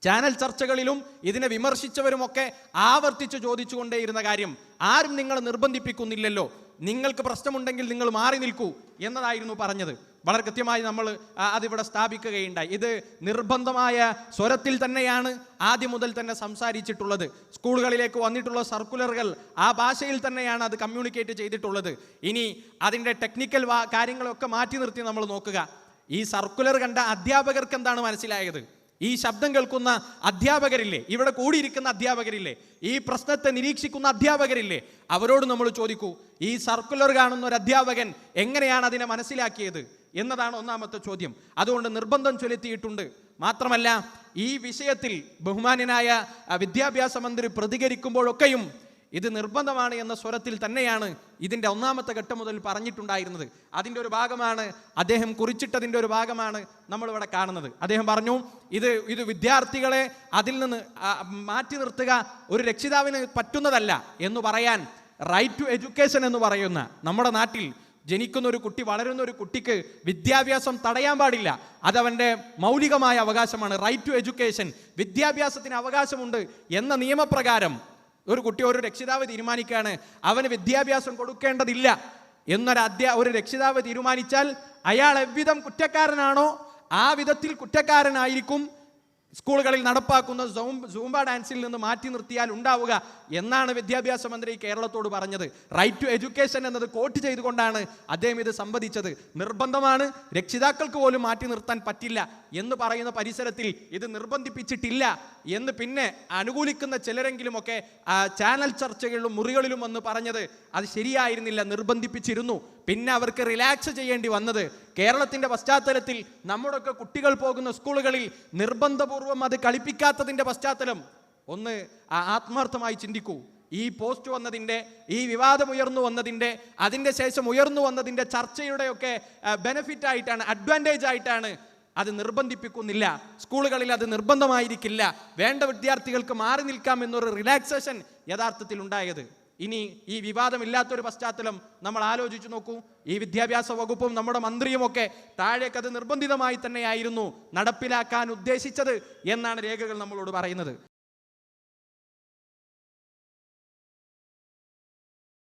Channel ചർച്ചകളിലും ഇതിനെ വിമർശിച്ചവരുമൊക്കെ ആവർത്തിച്ച് ചോദിച്ചുകൊണ്ടേയിരുന്ന കാര്യം, ആരും നിങ്ങളെ നിർബന്ധിപ്പിക്കുന്നില്ലല്ലോ, നിങ്ങൾക്ക് പ്രശ്നമുണ്ടെങ്കിൽ നിങ്ങൾ മാറി നിൽക്കൂ എന്നതായിരുന്നു പറഞ്ഞത്. വളരെ കൃത്യമായി നമ്മൾ അതിവിടെ സ്ഥാപിക്കുകയുണ്ടായി. ഇത് നിർബന്ധമായ സ്വരത്തിൽ തന്നെയാണ് ആദ്യം മുതൽ തന്നെ സംസാരിച്ചിട്ടുള്ളത്. സ്കൂളുകളിലേക്ക് വന്നിട്ടുള്ള സർക്കുലറുകൾ ആ ഭാഷയിൽ തന്നെയാണ് അത് കമ്മ്യൂണിക്കേറ്റ് ചെയ്തിട്ടുള്ളത്. ഇനി അതിൻ്റെ ടെക്നിക്കൽ കാര്യങ്ങളൊക്കെ മാറ്റി നിർത്തി നമ്മൾ നോക്കുക. ഈ സർക്കുലർ കണ്ട അധ്യാപകർക്ക് എന്താണ് മനസ്സിലായത്? ഈ ശബ്ദം കേൾക്കുന്ന അധ്യാപകരില്ലേ, ഇവിടെ കൂടിയിരിക്കുന്ന അധ്യാപകരില്ലേ, ഈ പ്രശ്നത്തെ നിരീക്ഷിക്കുന്ന അധ്യാപകരില്ലേ, അവരോട് നമ്മൾ ചോദിക്കൂ, ഈ സർക്കുലർ കാണുന്ന ഒരു അധ്യാപകൻ എങ്ങനെയാണ് അതിനെ മനസ്സിലാക്കിയത് എന്നതാണ് ഒന്നാമത്തെ ചോദ്യം. അതുകൊണ്ട് നിർബന്ധം ചൊലുത്തിയിട്ടുണ്ട്. മാത്രമല്ല, ഈ വിഷയത്തിൽ ബഹുമാന്യനായ വിദ്യാഭ്യാസ മന്ത്രി പ്രതികരിക്കുമ്പോഴൊക്കെയും ഇത് നിർബന്ധമാണ് എന്ന സ്വരത്തിൽ തന്നെയാണ് ഇതിൻ്റെ ഒന്നാമത്തെ ഘട്ടം മുതൽ പറഞ്ഞിട്ടുണ്ടായിരുന്നത്. അതിൻ്റെ ഒരു ഭാഗമാണ് അദ്ദേഹം കുറിച്ചിട്ടതിൻ്റെ ഒരു ഭാഗമാണ് നമ്മളിവിടെ കാണുന്നത്. അദ്ദേഹം പറഞ്ഞു, ഇത് വിദ്യാർത്ഥികളെ അതിൽ നിന്ന് മാറ്റി നിർത്തുക ഒരു രക്ഷിതാവിന് പറ്റുന്നതല്ല എന്ന് പറയാൻ റൈറ്റ് ടു എഡ്യൂക്കേഷൻ എന്ന് പറയുന്ന നമ്മുടെ നാട്ടിൽ ജനിക്കുന്ന ഒരു കുട്ടി, വളരുന്ന ഒരു കുട്ടിക്ക് വിദ്യാഭ്യാസം തടയാൻ പാടില്ല. അതവൻ്റെ മൗലികമായ അവകാശമാണ്. റൈറ്റ് ടു എഡ്യൂക്കേഷൻ, വിദ്യാഭ്യാസത്തിന് അവകാശമുണ്ട് എന്ന നിയമപ്രകാരം ഒരു കുട്ടി, ഒരു രക്ഷിതാവ് തീരുമാനിക്കുകയാണ് അവന് വിദ്യാഭ്യാസം കൊടുക്കേണ്ടതില്ല ഒരു രക്ഷിതാവ് തീരുമാനിച്ചാൽ അയാൾ എவ்விധം കുറ്റക്കാരനാണോ ആ വിധത്തിൽ കുറ്റക്കാരനായിരിക്കും സ്കൂളുകളിൽ നടപ്പാക്കുന്ന സൂംബ ഡാൻസിൽ നിന്ന് മാറ്റി നിർത്തിയാൽ ഉണ്ടാവുക എന്നാണ് വിദ്യാഭ്യാസ മന്ത്രി കേരളത്തോട് പറഞ്ഞത്. റൈറ്റ് ടു എഡ്യൂക്കേഷൻ എന്നത് കോട്ട് ചെയ്തുകൊണ്ടാണ് അദ്ദേഹം ഇത് സംവദിച്ചത്. നിർബന്ധമാണ്, രക്ഷിതാക്കൾക്ക് പോലും മാറ്റി നിർത്താൻ പറ്റില്ല എന്ന് പറയുന്ന പരിസരത്തിൽ ഇത് നിർബന്ധിപ്പിച്ചിട്ടില്ല എന്ന് പിന്നെ അനുകൂലിക്കുന്ന ചിലരെങ്കിലുമൊക്കെ ചാനൽ ചർച്ചകളിലും മുറികളിലും വന്ന് പറഞ്ഞത് അത് ശരിയായിരുന്നില്ല, നിർബന്ധിപ്പിച്ചിരുന്നു. പിന്നെ അവർക്ക് റിലാക്സ് ചെയ്യേണ്ടി വന്നത് കേരളത്തിൻ്റെ പശ്ചാത്തലത്തിൽ നമ്മുടെയൊക്കെ കുട്ടികൾ പോകുന്ന സ്കൂളുകളിൽ നിർബന്ധപൂർവം അത് കളിപ്പിക്കാത്തതിൻ്റെ പശ്ചാത്തലം ഒന്ന് ആത്മാർത്ഥമായി ചിന്തിക്കൂ. ഈ പോസ്റ്റ് വന്നതിൻ്റെ, ഈ വിവാദം ഉയർന്നു വന്നതിൻ്റെ, അതിൻ്റെ ശേഷം ഉയർന്നു വന്നതിൻ്റെ ചർച്ചയുടെയൊക്കെ ബെനിഫിറ്റ് ആയിട്ടാണ്, അഡ്വാൻറ്റേജ് ആയിട്ടാണ് അത് നിർബന്ധിപ്പിക്കുന്നില്ല, സ്കൂളുകളിൽ അത് നിർബന്ധമായിരിക്കില്ല, വേണ്ട വിദ്യാർത്ഥികൾക്ക് മാറി നിൽക്കാം എന്നൊരു റിലാക്സേഷൻ യഥാർത്ഥത്തിൽ ഉണ്ടായത്. ഇനി ഈ വിവാദമില്ലാത്തൊരു പശ്ചാത്തലം നമ്മൾ ആലോചിച്ച് നോക്കൂ. ഈ വിദ്യാഭ്യാസ വകുപ്പും നമ്മുടെ മന്ത്രിയുമൊക്കെ താഴേക്കത് നിർബന്ധിതമായി തന്നെയായിരുന്നു നടപ്പിലാക്കാൻ ഉദ്ദേശിച്ചത് എന്നാണ് രേഖകൾ നമ്മളോട് പറയുന്നത്.